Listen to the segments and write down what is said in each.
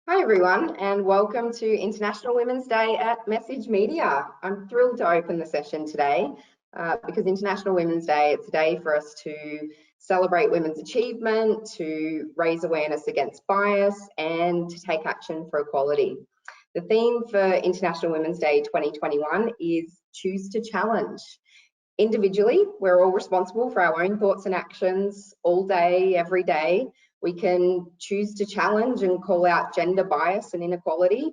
Hi everyone, and welcome to International Women's Day at MessageMedia. I'm thrilled to open the session today because International Women's Day, it's a day for us to celebrate women's achievement, to raise awareness against bias, and to take action for equality. The theme for International Women's Day 2021 is Choose to Challenge. Individually, we're all responsible for our own thoughts and actions all day, every day. We can choose to challenge and call out gender bias and inequality.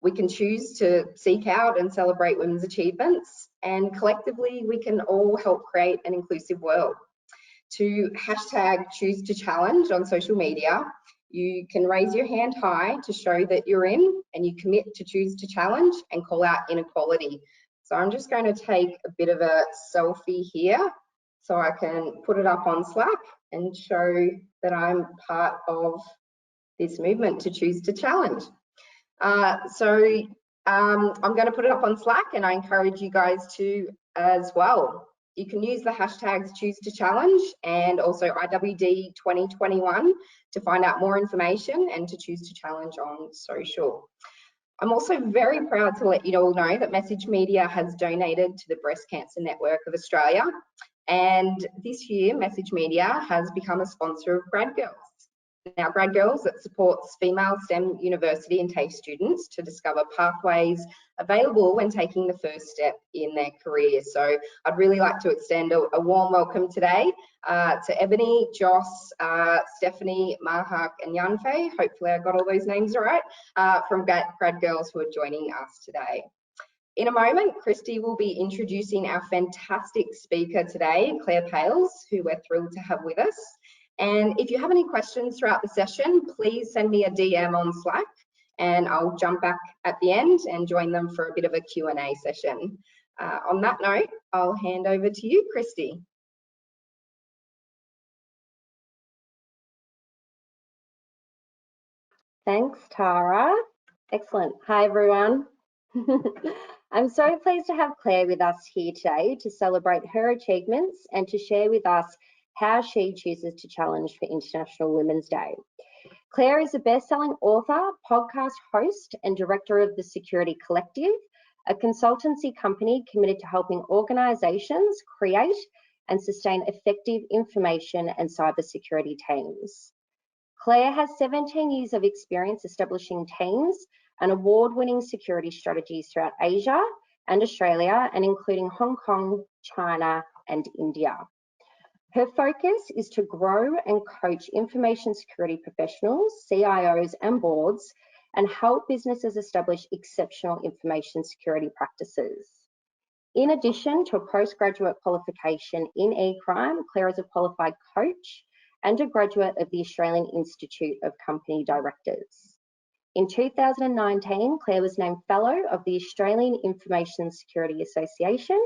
We can choose to seek out and celebrate women's achievements. And collectively, we can all help create an inclusive world. To hashtag choose to challenge on social media, you can raise your hand high to show that you're in and you commit to choose to challenge and call out inequality. So I'm just going to take a bit of a selfie here so I can put it up on Slack and show that I'm part of this movement to choose to challenge. I'm going to put it up on Slack and I encourage you guys to as well. You can use the hashtags choose to challenge and also IWD 2021 to find out more information and to choose to challenge on social. I'm also very proud to let you all know that MessageMedia has donated to the Breast Cancer Network of Australia. And this year, MessageMedia has become a sponsor of Grad Girls. Now, Grad Girls, that supports female STEM university and TAFE students to discover pathways available when taking the first step in their career. So I'd really like to extend a warm welcome today to Ebony, Joss, Stephanie, Mahak and Yanfei. Hopefully I got all those names right, from Grad Girls who are joining us today. In a moment, Christy will be introducing our fantastic speaker today, Claire Pales, who we're thrilled to have with us. And if you have any questions throughout the session, please send me a DM on Slack and I'll jump back at the end and join them for a bit of a Q&A session. On that note, I'll hand over to you, Christy. Thanks, Tara. Excellent. Hi, everyone. I'm so pleased to have Claire with us here today to celebrate her achievements and to share with us how she chooses to challenge for International Women's Day. Claire is a best-selling author, podcast host, and director of the Security Collective, a consultancy company committed to helping organisations create and sustain effective information and cybersecurity teams. Claire has 17 years of experience establishing teams and award-winning security strategies throughout Asia and Australia, and including Hong Kong, China, and India. Her focus is to grow and coach information security professionals, CIOs, and boards, and help businesses establish exceptional information security practices. In addition to a postgraduate qualification in e-crime, Claire is a qualified coach and a graduate of the Australian Institute of Company Directors. In 2019, Claire was named Fellow of the Australian Information Security Association.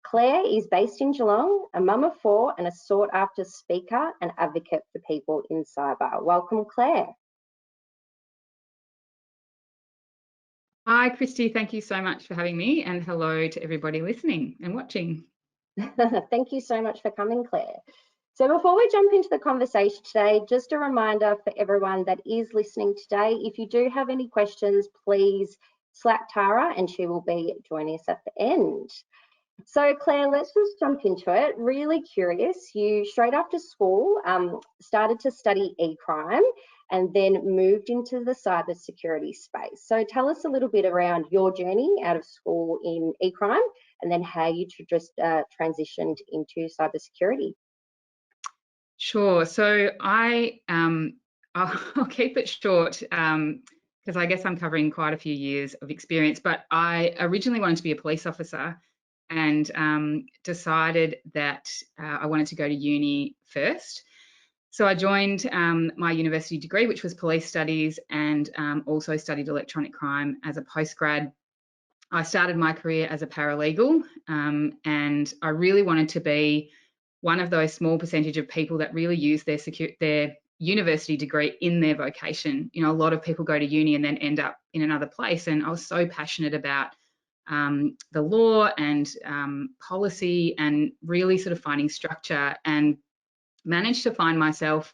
Claire is based in Geelong, a mum of 4 and a sought-after speaker and advocate for people in cyber. Welcome, Claire. Hi, Christy. Thank you so much for having me, and hello to everybody listening and watching. Thank you so much for coming, Claire. So before we jump into the conversation today, just a reminder for everyone that is listening today, if you do have any questions, please Slack Tara and she will be joining us at the end. So Claire, let's just jump into it. Really curious, you straight after school started to study e-crime and then moved into the cybersecurity space. So tell us a little bit around your journey out of school in e-crime and then how you just transitioned into cybersecurity. Sure. So I'll keep it short because I guess I'm covering quite a few years of experience, but I originally wanted to be a police officer and decided that I wanted to go to uni first. So I joined my university degree, which was police studies, and also studied electronic crime as a postgrad. I started my career as a paralegal, and I really wanted to be one of those small percentage of people that really use their university degree in their vocation. You know, a lot of people go to uni and then end up in another place, and I was so passionate about the law and policy and really sort of finding structure, and managed to find myself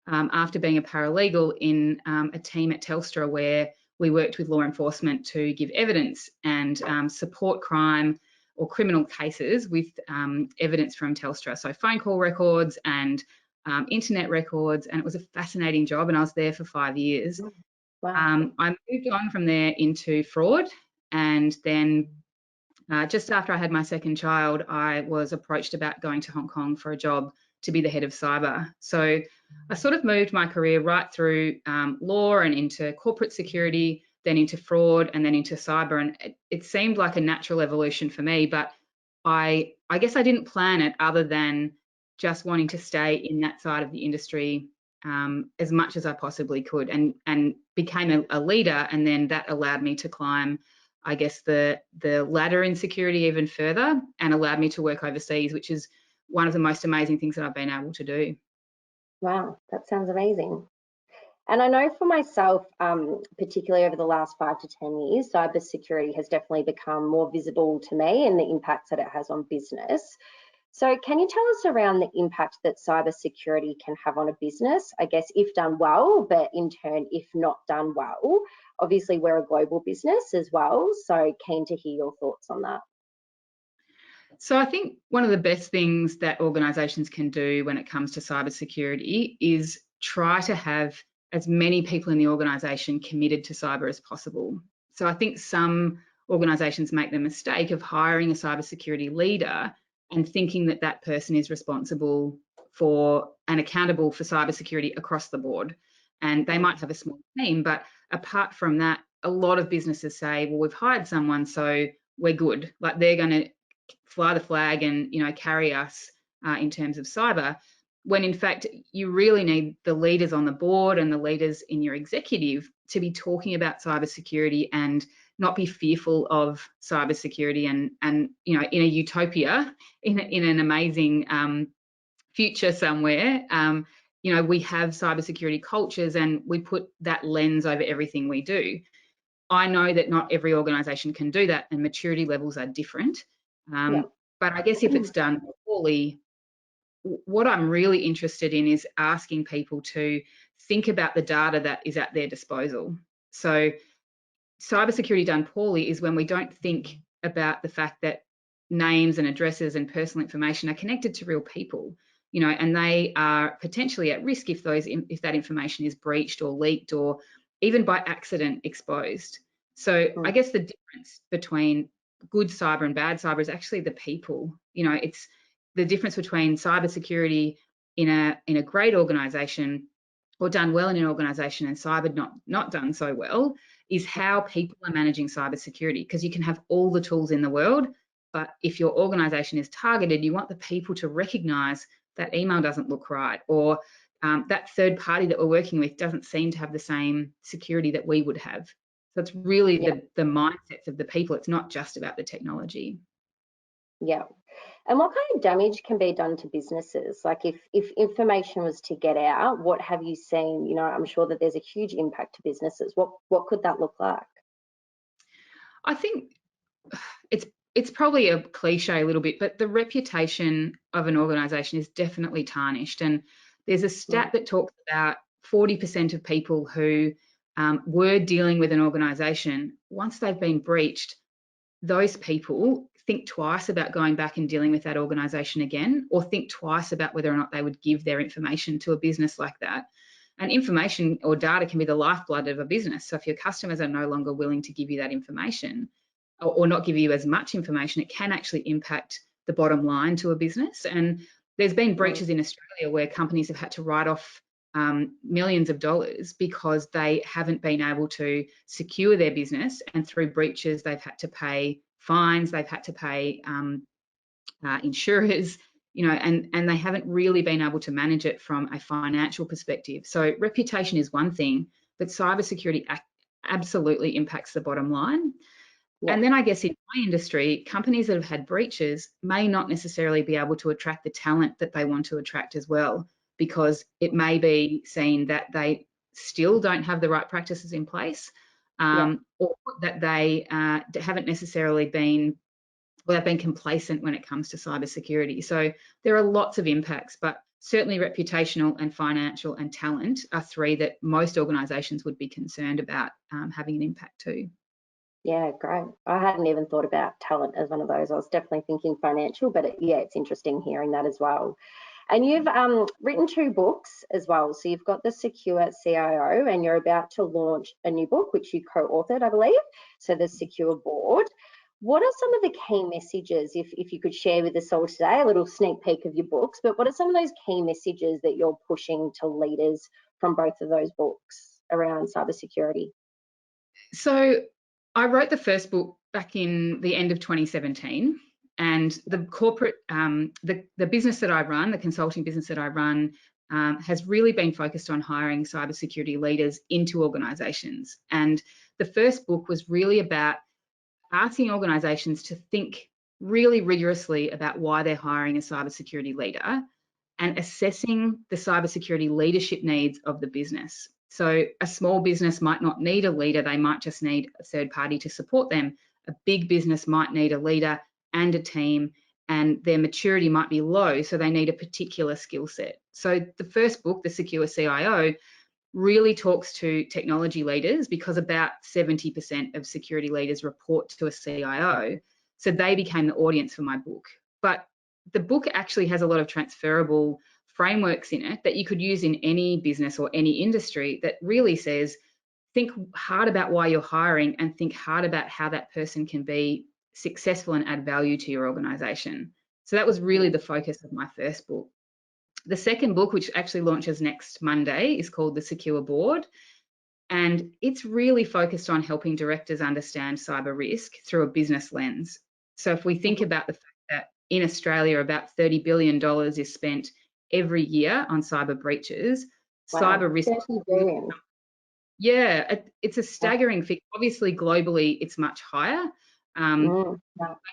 after being a paralegal in a team at Telstra where we worked with law enforcement to give evidence and support crime or criminal cases with evidence from Telstra. So phone call records and internet records, and it was a fascinating job, and I was there for 5 years. Wow. I moved on from there into fraud, and then just after I had my second child, I was approached about going to Hong Kong for a job to be the head of cyber. So I sort of moved my career right through law and into corporate security, then into fraud, and then into cyber. And it seemed like a natural evolution for me, but I guess I didn't plan it other than just wanting to stay in that side of the industry as much as I possibly could, and became a leader. And then that allowed me to climb, I guess, the ladder in security even further, and allowed me to work overseas, which is one of the most amazing things that I've been able to do. Wow, that sounds amazing. And I know for myself, particularly over the last 5 to 10 years, cybersecurity has definitely become more visible to me and the impacts that it has on business. So can you tell us around the impact that cybersecurity can have on a business, I guess, if done well, but in turn, if not done well? Obviously, we're a global business as well, so keen to hear your thoughts on that. So I think one of the best things that organisations can do when it comes to cybersecurity is try to have as many people in the organisation committed to cyber as possible. So I think some organisations make the mistake of hiring a cybersecurity leader and thinking that that person is responsible for and accountable for cybersecurity across the board. And they might have a small team, but apart from that, a lot of businesses say, well, we've hired someone, so we're good. Like, they're going to fly the flag and, you know, carry us in terms of cyber, when in fact you really need the leaders on the board and the leaders in your executive to be talking about cybersecurity and not be fearful of cybersecurity. And you know, in a utopia, in an amazing future somewhere, you know, we have cybersecurity cultures and we put that lens over everything we do. I know that not every organisation can do that, and maturity levels are different. But I guess if it's done poorly, what I'm really interested in is asking people to think about the data that is at their disposal. So cybersecurity done poorly is when we don't think about the fact that names and addresses and personal information are connected to real people, you know, and they are potentially at risk if that information is breached or leaked or even by accident exposed. So I guess the difference between good cyber and bad cyber is actually the people. You know, it's the difference between cybersecurity in a great organisation or done well in an organisation and cyber not done so well is how people are managing cybersecurity. Because you can have all the tools in the world, but if your organisation is targeted, you want the people to recognise that email doesn't look right, or that third party that we're working with doesn't seem to have the same security that we would have. So it's really the mindsets of the people. It's not just about the technology. Yeah. And what kind of damage can be done to businesses? Like if information was to get out, what have you seen? You know, I'm sure that there's a huge impact to businesses. What could that look like? I think it's probably a cliche a little bit, but the reputation of an organisation is definitely tarnished. And there's a stat that talks about 40% of people who were dealing with an organisation, once they've been breached, those people think twice about going back and dealing with that organisation again, or think twice about whether or not they would give their information to a business like that. And information or data can be the lifeblood of a business. So if your customers are no longer willing to give you that information, or not give you as much information, it can actually impact the bottom line to a business. And there's been breaches in Australia where companies have had to write off millions of dollars because they haven't been able to secure their business, and through breaches they've had to pay fines, they've had to pay insurers, you know, and they haven't really been able to manage it from a financial perspective. So reputation is one thing, but cybersecurity absolutely impacts the bottom line. And then I guess in my industry, companies that have had breaches may not necessarily be able to attract the talent that they want to attract as well, because it may be seen that they still don't have the right practices in place, or that they haven't necessarily been, well, they've been complacent when it comes to cybersecurity. So there are lots of impacts, but certainly reputational and financial and talent are three that most organisations would be concerned about having an impact too. Yeah, great. I hadn't even thought about talent as one of those. I was definitely thinking financial, but yeah, it's interesting hearing that as well. And you've written 2 books as well. So you've got The Secure CIO, and you're about to launch a new book, which you co-authored, I believe. So The Secure Board. What are some of the key messages, if you could share with us all today, a little sneak peek of your books, but what are some of those key messages that you're pushing to leaders from both of those books around cybersecurity? So I wrote the first book back in the end of 2017, and the corporate, the business that I run, the consulting business that I run, has really been focused on hiring cybersecurity leaders into organisations. And the first book was really about asking organisations to think really rigorously about why they're hiring a cybersecurity leader and assessing the cybersecurity leadership needs of the business. So a small business might not need a leader, they might just need a third party to support them. A big business might need a leader and a team, and their maturity might be low, so they need a particular skill set. So the first book, The Secure CIO, really talks to technology leaders because about 70% of security leaders report to a CIO. So they became the audience for my book. But the book actually has a lot of transferable frameworks in it that you could use in any business or any industry that really says, think hard about why you're hiring and think hard about how that person can be successful and add value to your organization. So that was really the focus of my first book. The second book, which actually launches next Monday, is called The Secure Board. And it's really focused on helping directors understand cyber risk through a business lens. So if we think about the fact that in Australia, about $30 billion is spent every year on cyber breaches, Wow, cyber risk. 30 billion. Yeah, it's a staggering figure. Obviously, globally, it's much higher.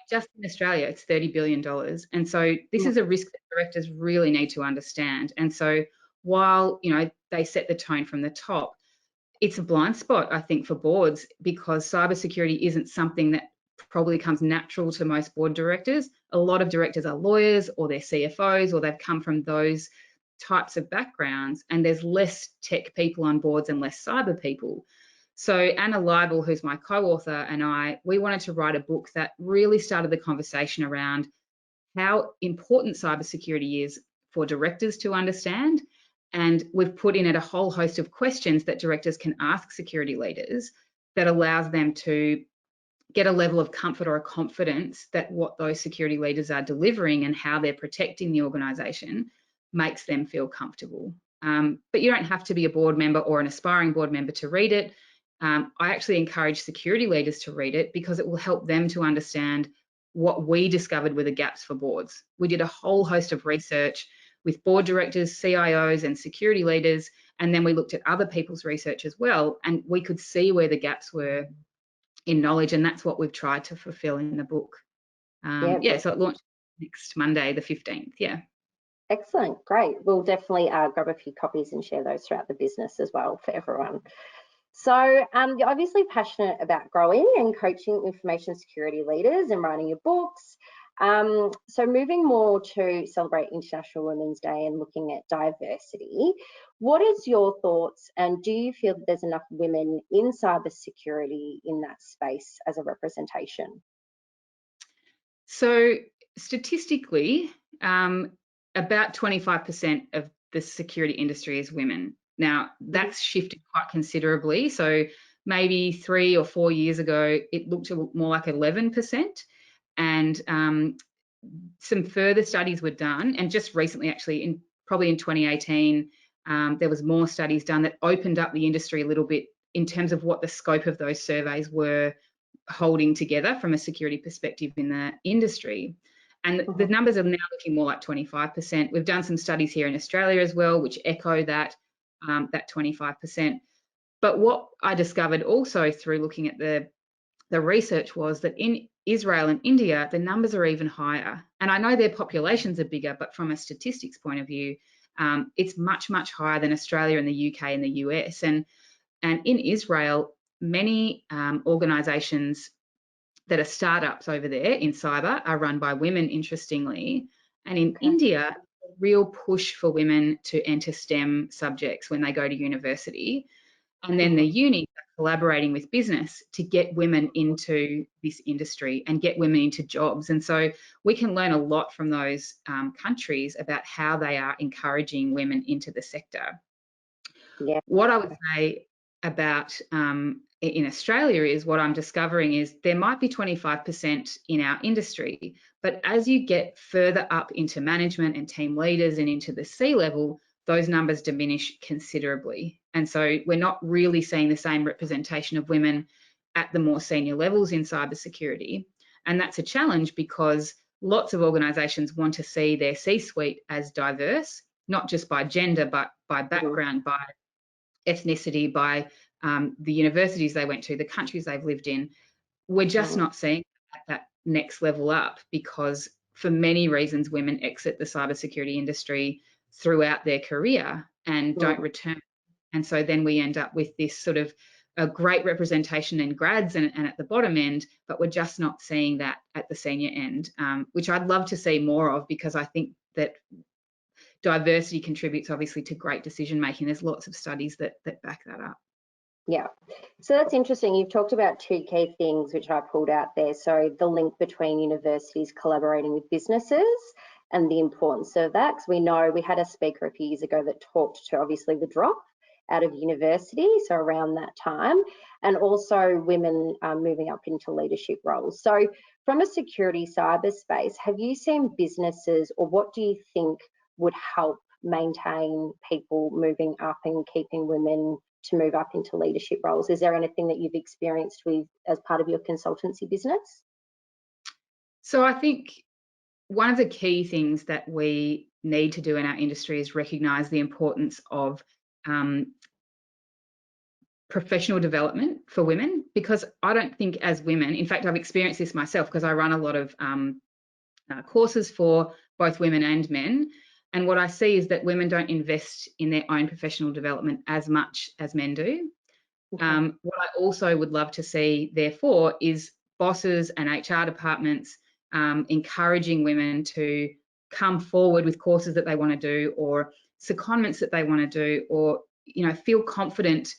Just in Australia, it's $30 billion. And so this is a risk that directors really need to understand. And so while, you know, they set the tone from the top, it's a blind spot, I think, for boards because cybersecurity isn't something that probably comes natural to most board directors. A lot of directors are lawyers or they're CFOs or they've come from those types of backgrounds, and there's less tech people on boards and less cyber people. So Anna Leibel, who's my co-author, and we wanted to write a book that really started the conversation around how important cybersecurity is for directors to understand. And we've put in it a whole host of questions that directors can ask security leaders that allows them to get a level of comfort or a confidence that what those security leaders are delivering and how they're protecting the organisation makes them feel comfortable. But you don't have to be a board member or an aspiring board member to read it. I actually encourage security leaders to read it because it will help them to understand what we discovered were the gaps for boards. We did a whole host of research with board directors, CIOs, and security leaders, and then we looked at other people's research as well, and we could see where the gaps were in knowledge, and that's what we've tried to fulfill in the book. So it launched next Monday, the 15th. Yeah. Excellent, great. We'll definitely grab a few copies and share those throughout the business as well for everyone. So you're obviously passionate about growing and coaching information security leaders and writing your books. So moving more to celebrate International Women's Day and looking at diversity, what is your thoughts, and do you feel that there's enough women in cybersecurity in that space as a representation? So statistically, about 25% of the security industry is women. Now, that's shifted quite considerably. So maybe 3 or 4 years ago, it looked more like 11%. And some further studies were done. And just recently, actually, probably in 2018, there was more studies done that opened up the industry a little bit in terms of what the scope of those surveys were holding together from a security perspective in the industry. And the numbers are now looking more like 25%. We've done some studies here in Australia as well, which echo that 25%. But what I discovered also through looking at the research was that in Israel and India, the numbers are even higher. And I know their populations are bigger, but from a statistics point of view, it's much, much higher than Australia and the UK and the US. And in Israel, many organisations that are startups over there in cyber are run by women, interestingly. And in India, real push for women to enter STEM subjects when they go to university. And then the unis are collaborating with business to get women into this industry and get women into jobs. And so we can learn a lot from those countries about how they are encouraging women into the sector. Yeah. What I would say about in Australia is what I'm discovering is there might be 25% in our industry, but as you get further up into management and team leaders and into the C-level, those numbers diminish considerably. And so we're not really seeing the same representation of women at the more senior levels in cybersecurity. And that's a challenge because lots of organisations want to see their C-suite as diverse, not just by gender, but by background, by ethnicity, by the universities they went to, the countries they've lived in. We're just not seeing that next level up because for many reasons, women exit the cybersecurity industry throughout their career and don't return. And so then we end up with this sort of a great representation in grads and at the bottom end, but we're just not seeing that at the senior end, which I'd love to see more of because I think that diversity contributes obviously to great decision making. There's lots of studies that back that up. Yeah, so that's interesting. You've talked about two key things which I pulled out there. So the link between universities collaborating with businesses and the importance of that, because we know we had a speaker a few years ago that talked to obviously the drop out of university, so around that time, and also women moving up into leadership roles. So from a security cyberspace, have you seen businesses, or what do you think would help maintain people moving up and keeping women to move up into leadership roles? Is there anything that you've experienced with as part of your consultancy business? So I think one of the key things that we need to do in our industry is recognise the importance of professional development for women, because I don't think as women, in fact, I've experienced this myself because I run a lot of courses for both women and men. And what I see is that women don't invest in their own professional development as much as men do. Okay. What I also would love to see, therefore, is bosses and HR departments encouraging women to come forward with courses that they want to do, or secondments that they want to do, or feel confident,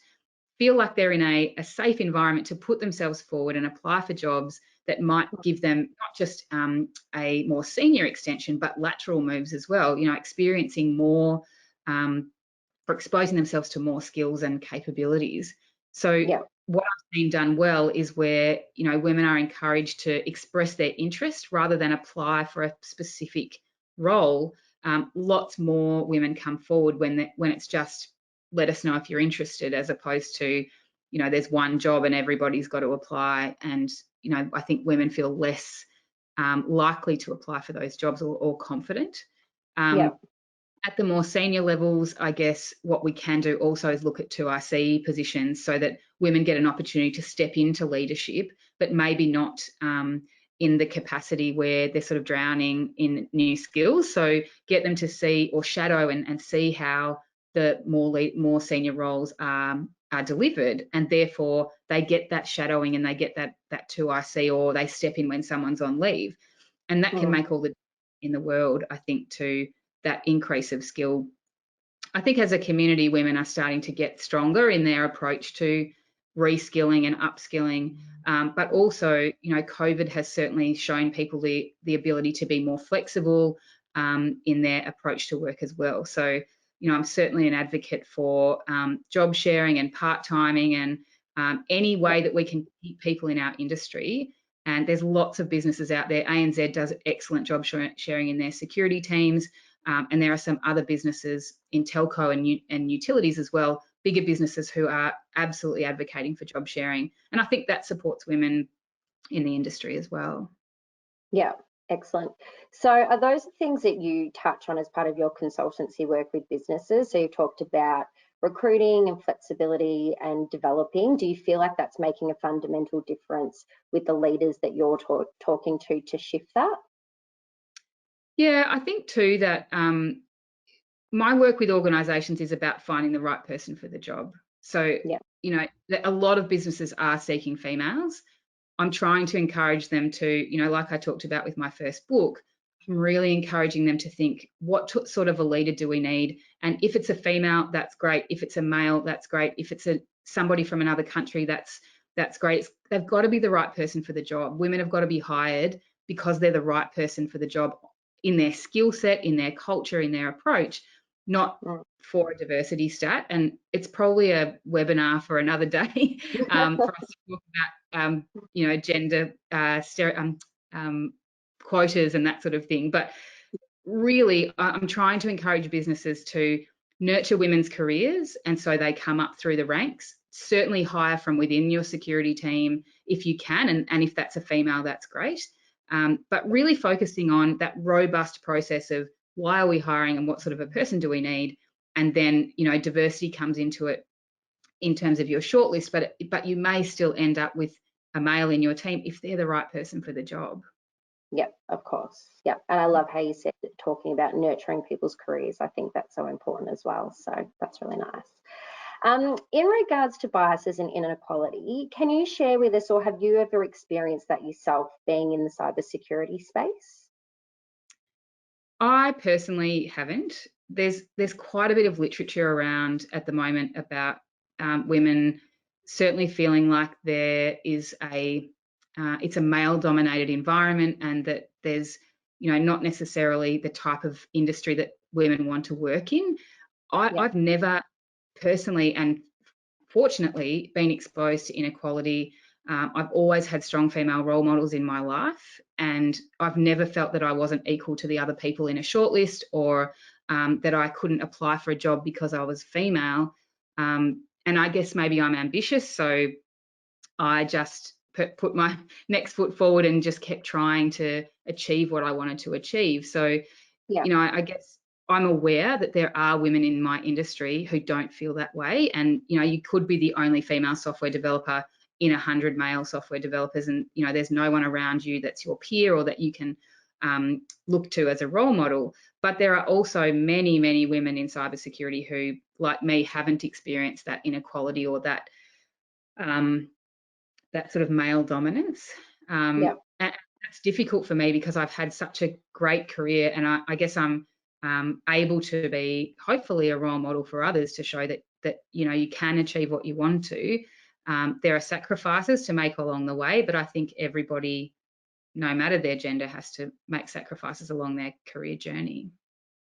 feel like they're in a safe environment to put themselves forward and apply for jobs that might give them not just a more senior extension, but lateral moves as well, experiencing more, for exposing themselves to more skills and capabilities. So what I've seen done well is where, women are encouraged to express their interest rather than apply for a specific role. Lots more women come forward when it's just, let us know if you're interested, as opposed to, there's one job and everybody's got to apply. And, I think women feel less likely to apply for those jobs or confident. At the more senior levels, I guess what we can do also is look at 2IC positions so that women get an opportunity to step into leadership, but maybe not in the capacity where they're sort of drowning in new skills. So get them to see or shadow and see how the more senior roles are delivered, and therefore they get that shadowing and they get that 2IC, or they step in when someone's on leave. And that can make all the difference in the world, I think, to that increase of skill. I think as a community, women are starting to get stronger in their approach to reskilling and upskilling, but also, COVID has certainly shown people the ability to be more flexible in their approach to work as well. So, I'm certainly an advocate for job sharing and part-timing and any way that we can keep people in our industry. And there's lots of businesses out there. ANZ does excellent job sharing in their security teams. And there are some other businesses in telco and utilities as well, bigger businesses who are absolutely advocating for job sharing. And I think that supports women in the industry as well. Yeah, excellent. So are those things that you touch on as part of your consultancy work with businesses? So you talked about recruiting and flexibility and developing. Do you feel like that's making a fundamental difference with the leaders that you're talking to shift that? Yeah, I think too that my work with organisations is about finding the right person for the job. So, a lot of businesses are seeking females. I'm trying to encourage them to, like I talked about with my first book, I'm really encouraging them to think, what sort of a leader do we need? And if it's a female, that's great. If it's a male, that's great. If it's somebody from another country, that's great. They've got to be the right person for the job. Women have got to be hired because they're the right person for the job in their skill set, in their culture, in their approach, not for a diversity stat. And it's probably a webinar for another day for us to talk about, gender quotas and that sort of thing. But really, I'm trying to encourage businesses to nurture women's careers, and so they come up through the ranks. Certainly hire from within your security team if you can, and if that's a female, that's great. But really focusing on that robust process of why are we hiring and what sort of a person do we need, and then diversity comes into it in terms of your shortlist. But you may still end up with a male in your team if they're the right person for the job. Yep, of course. Yep. And I love how you said talking about nurturing people's careers. I think that's so important as well. So that's really nice. In regards to biases and inequality, can you share with us, or have you ever experienced that yourself being in the cybersecurity space? I personally haven't. There's quite a bit of literature around at the moment about women certainly feeling like there is it's a male-dominated environment, and that there's not necessarily the type of industry that women want to work in. I've never personally and fortunately been exposed to inequality. I've always had strong female role models in my life, and I've never felt that I wasn't equal to the other people in a shortlist, or that I couldn't apply for a job because I was female. And I guess maybe I'm ambitious, so I just put my next foot forward and just kept trying to achieve what I wanted to achieve. So, I guess I'm aware that there are women in my industry who don't feel that way. And, you could be the only female software developer in 100 male software developers, and, there's no one around you that's your peer or that you can look to as a role model. But there are also many, many women in cybersecurity who, like me, haven't experienced that inequality or that that sort of male dominance. And that's difficult for me because I've had such a great career, and I guess I'm able to be hopefully a role model for others to show that you can achieve what you want to. There are sacrifices to make along the way, but I think everybody, no matter their gender, has to make sacrifices along their career journey.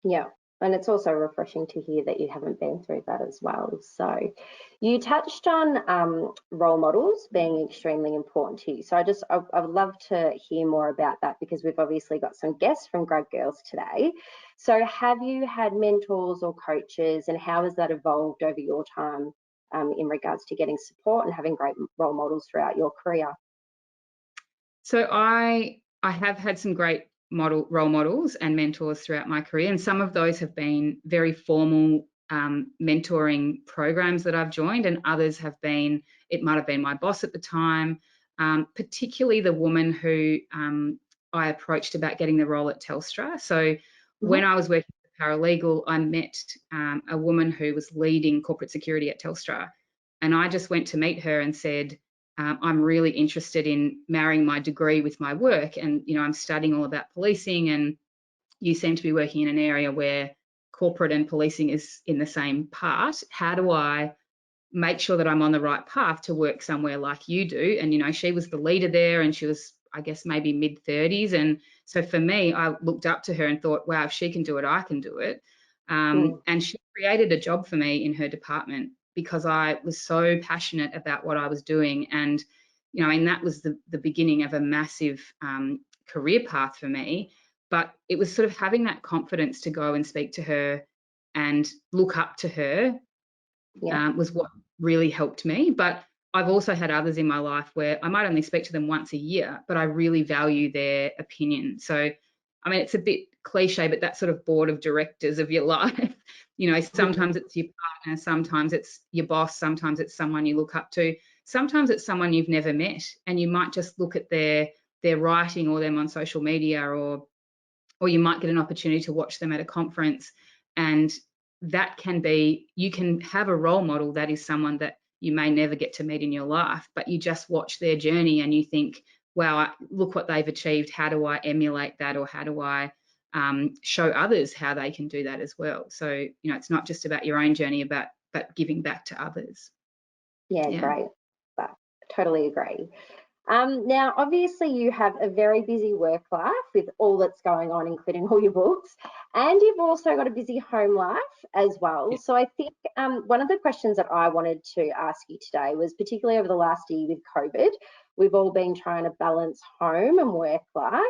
Yeah. And it's also refreshing to hear that you haven't been through that as well. So you touched on role models being extremely important to you. So I would love to hear more about that, because we've obviously got some guests from Grad Girls today. So have you had mentors or coaches, and how has that evolved over your time in regards to getting support and having great role models throughout your career? So I have had some great role models and mentors throughout my career, and some of those have been very formal mentoring programs that I've joined, and others have been, it might have been my boss at the time, particularly the woman who I approached about getting the role at Telstra. So when I was working as a paralegal, I met a woman who was leading corporate security at Telstra, and I just went to meet her and said, I'm really interested in marrying my degree with my work, and I'm studying all about policing, and you seem to be working in an area where corporate and policing is in the same part. How do I make sure that I'm on the right path to work somewhere like you do? And she was the leader there, and she was, I guess, maybe mid-30s, and so for me, I looked up to her and thought, wow, if she can do it, I can do it. And she created a job for me in her department because I was so passionate about what I was doing. And, and that was the beginning of a massive career path for me. But it was sort of having that confidence to go and speak to her and look up to her was what really helped me. But I've also had others in my life where I might only speak to them once a year, but I really value their opinion. So, I mean, it's a bit cliche, but that sort of board of directors of your life, sometimes it's your partner, sometimes it's your boss, sometimes it's someone you look up to, sometimes it's someone you've never met, and you might just look at their writing or them on social media, or you might get an opportunity to watch them at a conference, and that can be, you can have a role model that is someone that you may never get to meet in your life, but you just watch their journey and you think, wow, look what they've achieved. How do I emulate that, or how do I show others how they can do that as well? So, you know, it's not just about your own journey, but giving back to others. Yeah, great. But totally agree. Now, obviously, you have a very busy work life with all that's going on, including all your books, and you've also got a busy home life as well. Yeah. So I think one of the questions that I wanted to ask you today was, particularly over the last year with COVID, we've all been trying to balance home and work life.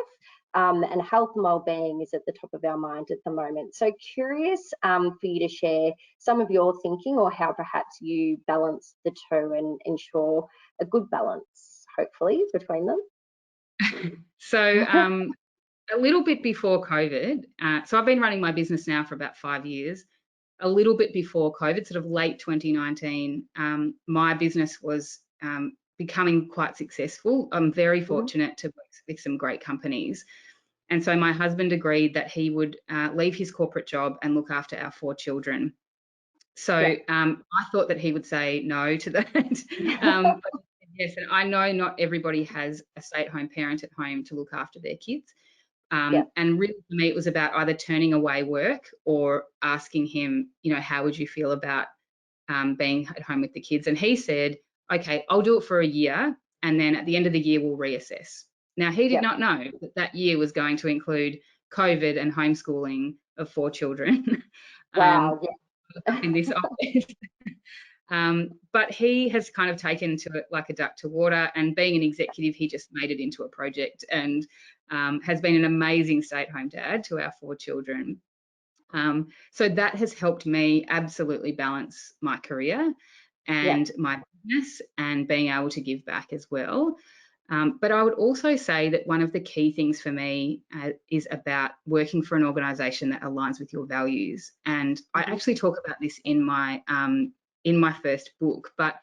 And health and wellbeing is at the top of our mind at the moment. So curious for you to share some of your thinking, or how perhaps you balance the two and ensure a good balance, hopefully, between them. So a little bit before COVID, so I've been running my business now for about 5 years. A little bit before COVID, sort of late 2019, my business was becoming quite successful. I'm very fortunate to work with some great companies. And so my husband agreed that he would leave his corporate job and look after our 4 children. So I thought that he would say no to that. But yes, and I know not everybody has a stay-at-home parent at home to look after their kids. And really, for me, it was about either turning away work or asking him, you know, how would you feel about being at home with the kids? And he said, okay, I'll do it for a year, and then at the end of the year, we'll reassess. Now, he did not know that that year was going to include COVID and homeschooling of 4 children. Wow. In this office. But he has kind of taken to it like a duck to water, and being an executive, he just made it into a project, and has been an amazing stay-at-home dad to our 4 children. So that has helped me absolutely balance my career and my business, and being able to give back as well. But I would also say that one of the key things for me is about working for an organisation that aligns with your values. And I actually talk about this in my first book. But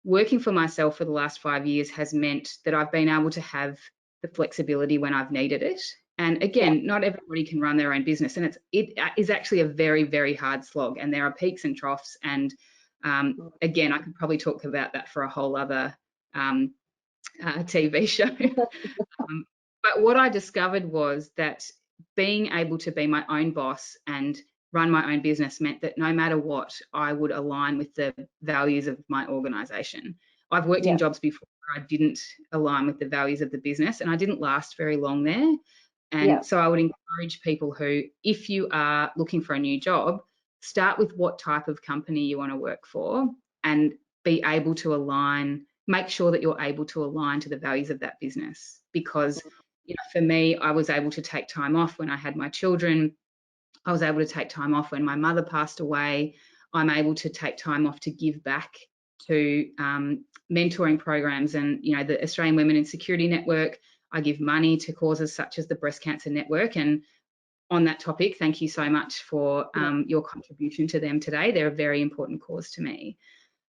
working for myself for the last 5 years has meant that I've been able to have the flexibility when I've needed it. And again, not everybody can run their own business, and it is actually a very, very hard slog. And there are peaks and troughs. And again, I could probably talk about that for a whole other TV show. But what I discovered was that being able to be my own boss and run my own business meant that no matter what, I would align with the values of my organisation. I've worked in jobs before where I didn't align with the values of the business, and I didn't last very long there. And so I would encourage people who, if you are looking for a new job, start with what type of company you want to work for, and be able to align, make sure that you're able to align to the values of that business. Because, you know, for me, I was able to take time off when I had my children. I was able to take time off when my mother passed away. I'm able to take time off to give back to mentoring programs, and, you know, the Australian Women in Security Network. I give money to causes such as the Breast Cancer Network. And on that topic, thank you so much for your contribution to them today. They're a very important cause to me.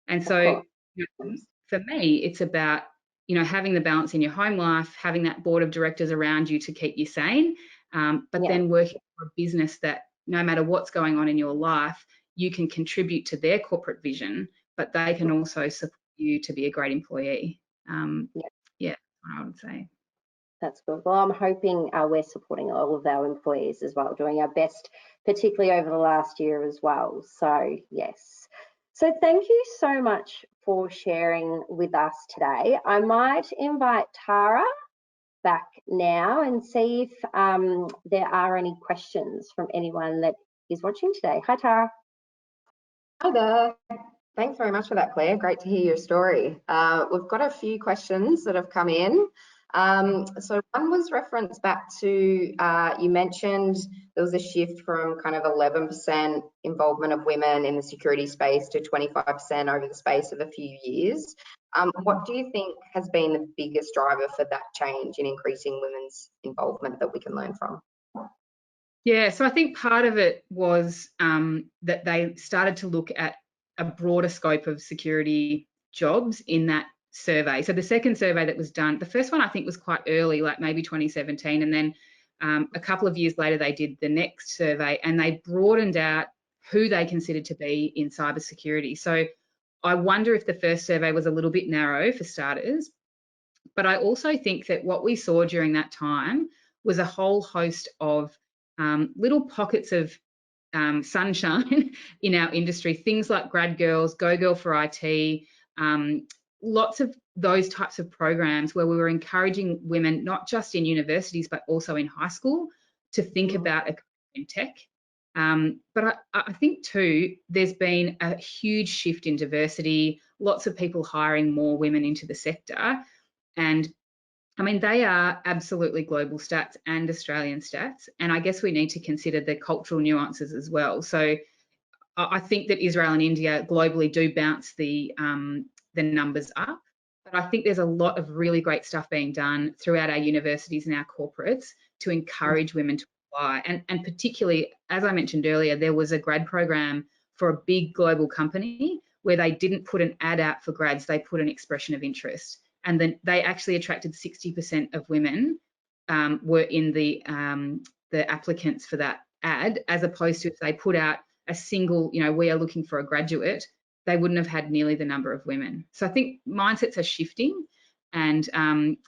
And so, you know, for me, it's about, you know, having the balance in your home life, having that board of directors around you to keep you sane, but then working for a business that no matter what's going on in your life, you can contribute to their corporate vision, but they can also support you to be a great employee. Yeah, I would say. That's good. Well, I'm hoping we're supporting all of our employees as well, doing our best, particularly over the last year as well. So, yes. So thank you so much for sharing with us today. I might invite Tara back now and see if there are any questions from anyone that is watching today. Hi, Tara. Hi there. Thanks very much for that, Claire. Great to hear your story. We've got a few questions that have come in. So one was referenced back to, you mentioned there was a shift from kind of 11% involvement of women in the security space to 25% over the space of a few years. What do you think has been the biggest driver for that change in increasing women's involvement that we can learn from? Yeah, so I think part of it was that they started to look at a broader scope of security jobs in that survey. So the second survey that was done, the first one I think was quite early, like maybe 2017, and then a couple of years later they did the next survey, and they broadened out who they considered to be in cybersecurity. So I wonder if the first survey was a little bit narrow for starters. But I also think that what we saw during that time was a whole host of little pockets of sunshine in our industry, things like Grad Girls, Go Girl for IT, lots of those types of programs where we were encouraging women, not just in universities, but also in high school, to think about a career in tech. But I think too, there's been a huge shift in diversity, lots of people hiring more women into the sector. And I mean, they are absolutely global stats and Australian stats. And I guess we need to consider the cultural nuances as well. So I think that Israel and India globally do bounce the numbers up. But I think there's a lot of really great stuff being done throughout our universities and our corporates to encourage women to apply. And particularly, as I mentioned earlier, there was a grad program for a big global company where they didn't put an ad out for grads, they put an expression of interest. And then they actually attracted 60% of women were in the applicants for that ad, as opposed to if they put out a single, we are looking for a graduate, they wouldn't have had nearly the number of women. So I think mindsets are shifting, and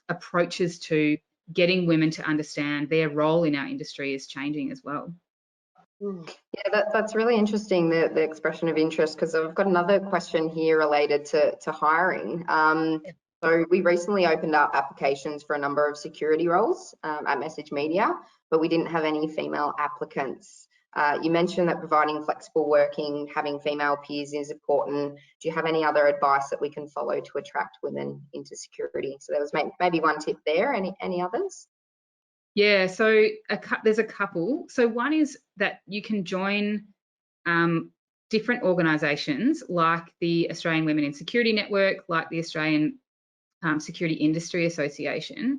approaches to getting women to understand their role in our industry is changing as well. Yeah, that's really interesting, the expression of interest, because I've got another question here related to hiring. So we recently opened up applications for a number of security roles at MessageMedia, but we didn't have any female applicants. You mentioned that providing flexible working, having female peers is important. Do you have any other advice that we can follow to attract women into security? So there was maybe one tip there. Any others? Yeah, so there's a couple. So one is that you can join different organisations like the Australian Women in Security Network, like the Australian Security Industry Association,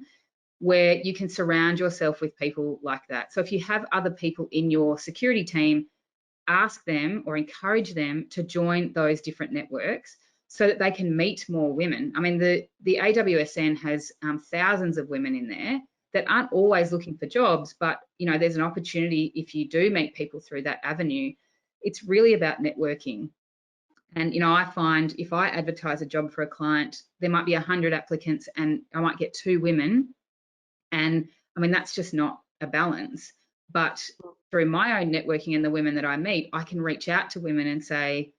where you can surround yourself with people like that. So if you have other people in your security team, ask them or encourage them to join those different networks so that they can meet more women. I mean, the AWSN has thousands of women in there that aren't always looking for jobs, but there's an opportunity if you do meet people through that avenue. It's really about networking. And I find if I advertise a job for a client, there might be 100 applicants and I might get 2 women. And I mean, that's just not a balance. But through my own networking and the women that I meet, I can reach out to women and say,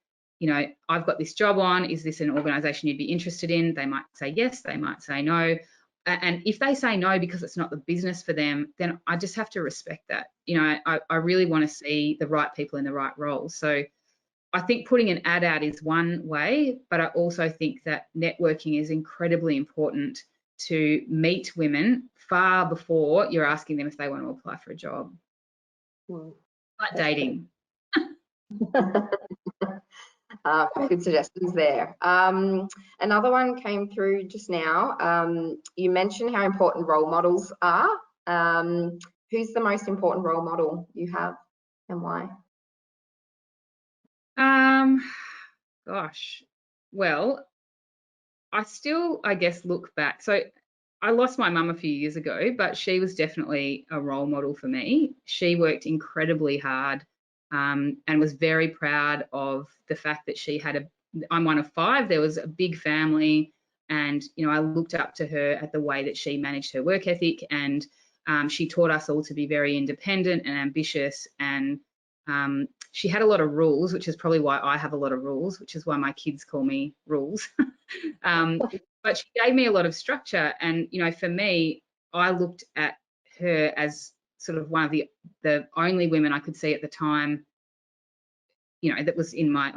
I've got this job on. Is this an organisation you'd be interested in? They might say yes, they might say no. And if they say no because it's not the business for them, then I just have to respect that. I really want to see the right people in the right roles. So I think putting an ad out is one way, but I also think that networking is incredibly important to meet women far before you're asking them if they want to apply for a job. Like dating. Good suggestions there. Another one came through just now. You mentioned how important role models are. Who's the most important role model you have and why? Gosh, well, I still, I guess, look back. So I lost my mum a few years ago, but she was definitely a role model for me. She worked incredibly hard and was very proud of the fact that she had I'm one of 5, there was a big family, and, I looked up to her at the way that she managed her work ethic, and she taught us all to be very independent and ambitious, and she had a lot of rules, which is probably why I have a lot of rules, which is why my kids call me Rules. But she gave me a lot of structure, and for me, I looked at her as sort of one of the only women I could see at the time, that was in my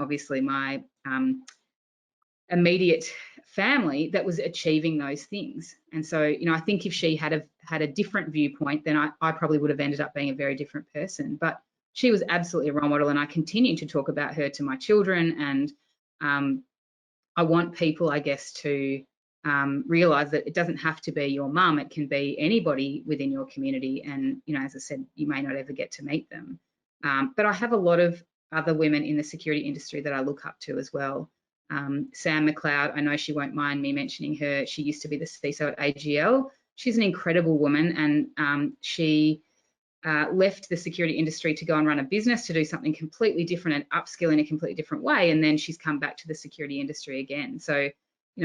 immediate family that was achieving those things. And so, I think if she had had a different viewpoint, then I probably would have ended up being a very different person. But she was absolutely a role model, and I continue to talk about her to my children. And I want people, I guess, to realise that it doesn't have to be your mum. It can be anybody within your community. And, as I said, you may not ever get to meet them. But I have a lot of other women in the security industry that I look up to as well. Sam McLeod, I know she won't mind me mentioning her. She used to be the CISO at AGL. She's an incredible woman, and she left the security industry to go and run a business to do something completely different and upskill in a completely different way. And then she's come back to the security industry again. So,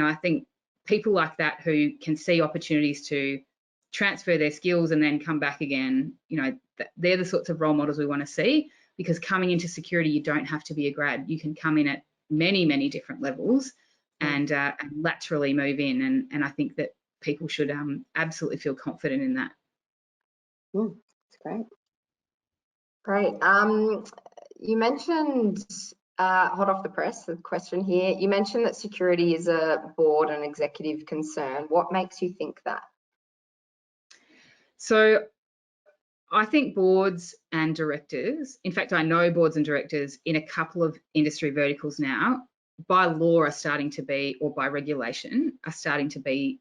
I think people like that who can see opportunities to transfer their skills and then come back again, you know, they're the sorts of role models we want to see, because coming into security, you don't have to be a grad. You can come in at many different levels and laterally move in. And I think that people should absolutely feel confident in that. That's great. Great. You mentioned, hot off the press, a question here. You mentioned that security is a board and executive concern. What makes you think that? So I think boards and directors, in fact, I know boards and directors in a couple of industry verticals now, by law are starting to be, or by regulation, are starting to be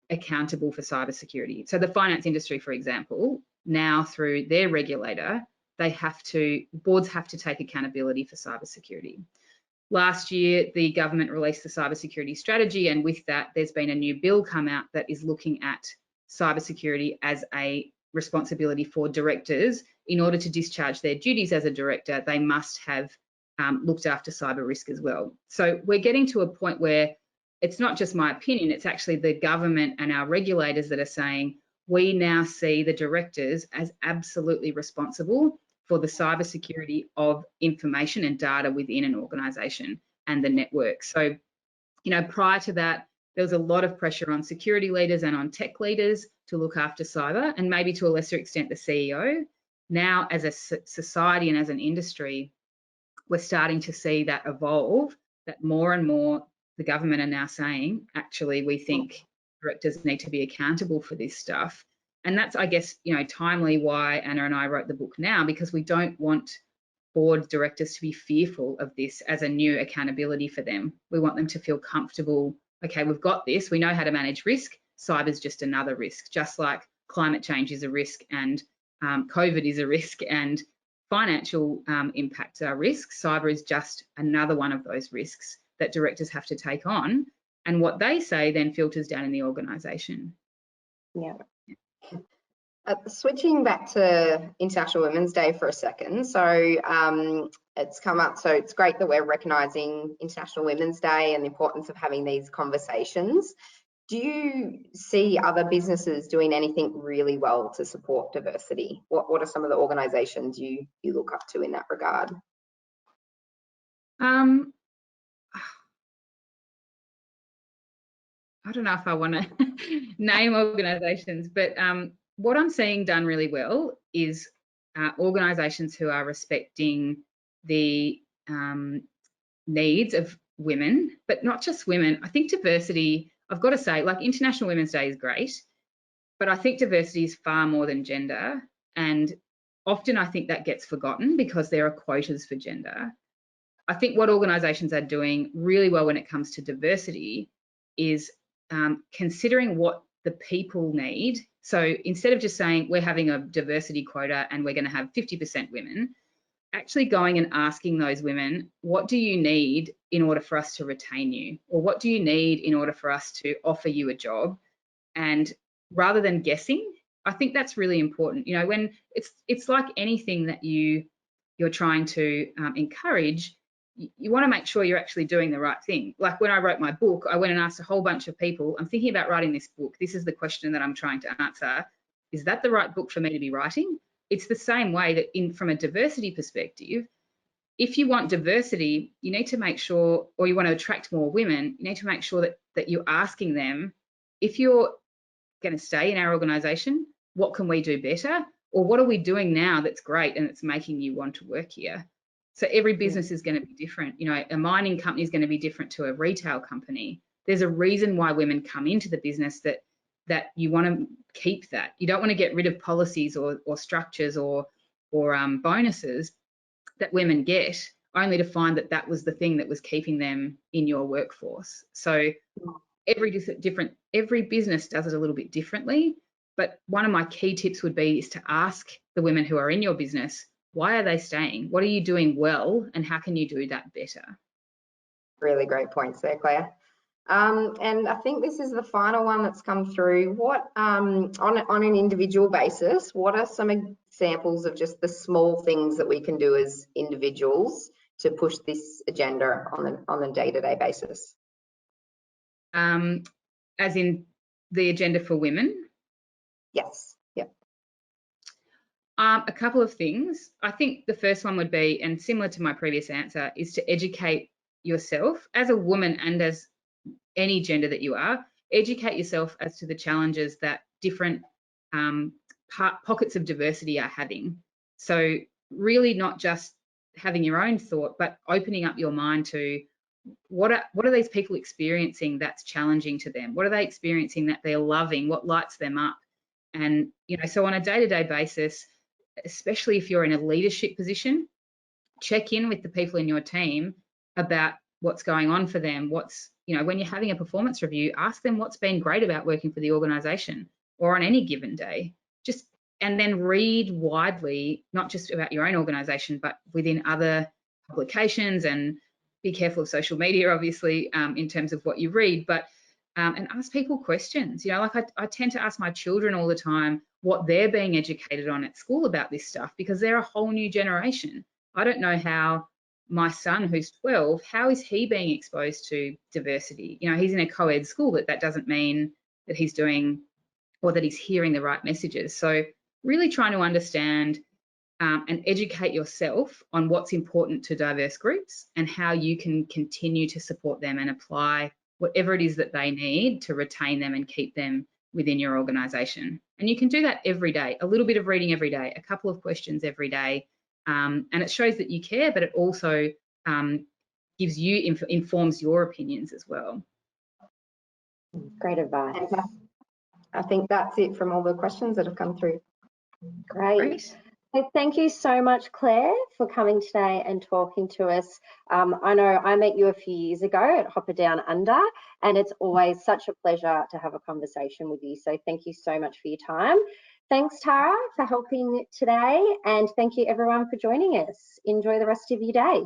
accountable for cybersecurity. So the finance industry, for example, now through their regulator, boards have to take accountability for cybersecurity. Last year, the government released the cybersecurity strategy, and with that, there's been a new bill come out that is looking at cybersecurity as a responsibility for directors. In order to discharge their duties as a director, they must have looked after cyber risk as well. So we're getting to a point where it's not just my opinion, it's actually the government and our regulators that are saying, we now see the directors as absolutely responsible for the cybersecurity of information and data within an organisation and the network. So, you know, prior to that, there was a lot of pressure on security leaders and on tech leaders to look after cyber, and maybe to a lesser extent the CEO. Now, as a society and as an industry, we're starting to see that evolve, that more and more the government are now saying, actually, we think directors need to be accountable for this stuff. And that's, I guess, you know, timely why Anna and I wrote the book now, because we don't want board directors to be fearful of this as a new accountability for them. We want them to feel comfortable. Okay, we've got this. We know how to manage risk. Cyber's just another risk, just like climate change is a risk and COVID is a risk and financial impacts are risks. Cyber is just another one of those risks that directors have to take on. And what they say then filters down in the organisation. Yeah. Switching back to International Women's Day for a second. So it's come up, so it's great that we're recognising International Women's Day and the importance of having these conversations. Do you see other businesses doing anything really well to support diversity? What are some of the organisations you look up to in that regard? I don't know if I want to name organisations, but what I'm seeing done really well is organisations who are respecting the needs of women, but not just women. I think diversity, I've got to say, like International Women's Day is great, but I think diversity is far more than gender. And often I think that gets forgotten because there are quotas for gender. I think what organisations are doing really well when it comes to diversity is considering what the people need. So instead of just saying we're having a diversity quota and we're going to have 50% women, actually going and asking those women, what do you need in order for us to retain you? Or what do you need in order for us to offer you a job? And rather than guessing, I think that's really important. You know, when it's like anything that you're trying to encourage, you want to make sure you're actually doing the right thing. Like when I wrote my book, I went and asked a whole bunch of people, I'm thinking about writing this book. This is the question that I'm trying to answer. Is that the right book for me to be writing? It's the same way that from a diversity perspective, if you want diversity, you need to make sure, or you want to attract more women, you need to make sure that you're asking them, if you're going to stay in our organisation, what can we do better? Or what are we doing now that's great and it's making you want to work here? So every business is going to be different. You know, a mining company is going to be different to a retail company. There's a reason why women come into the business that you want to keep that. You don't want to get rid of policies or structures or bonuses that women get, only to find that that was the thing that was keeping them in your workforce. So every business does it a little bit differently. But one of my key tips would be is to ask the women who are in your business, why are they staying? What are you doing well? And how can you do that better? Really great points there, Claire. And I think this is the final one that's come through. What on an individual basis, what are some examples of just the small things that we can do as individuals to push this agenda on a day-to-day basis? as in the agenda for women? Yes. Yep. A couple of things. I think the first one would be, and similar to my previous answer, is to educate yourself as a woman and as any gender that you are. Educate yourself as to the challenges that different pockets of diversity are having. So really not just having your own thought, but opening up your mind to what are these people experiencing that's challenging to them? What are they experiencing that they're loving? What lights them up? And, you know, so on a day-to-day basis, especially if you're in a leadership position, check in with the people in your team about what's going on for them. What's, you know, when you're having a performance review, ask them what's been great about working for the organisation or on any given day. And then read widely, not just about your own organisation, but within other publications, and be careful of social media, obviously, in terms of what you read, but and ask people questions. You know, like I tend to ask my children all the time what they're being educated on at school about this stuff, because they're a whole new generation. I don't know how my son, who's 12, how is he being exposed to diversity? You know, he's in a co-ed school, but that doesn't mean that he's doing or that he's hearing the right messages. So really trying to understand and educate yourself on what's important to diverse groups and how you can continue to support them and apply whatever it is that they need to retain them and keep them within your organisation. And you can do that every day, a little bit of reading every day, a couple of questions every day. And it shows that you care, but it also gives you, informs your opinions as well. Great advice. I think that's it from all the questions that have come through. Great. So thank you so much, Claire, for coming today and talking to us. I know I met you a few years ago at Hopper Down Under, and it's always such a pleasure to have a conversation with you. So thank you so much for your time. Thanks, Tara, for helping today, and thank you everyone for joining us. Enjoy the rest of your day.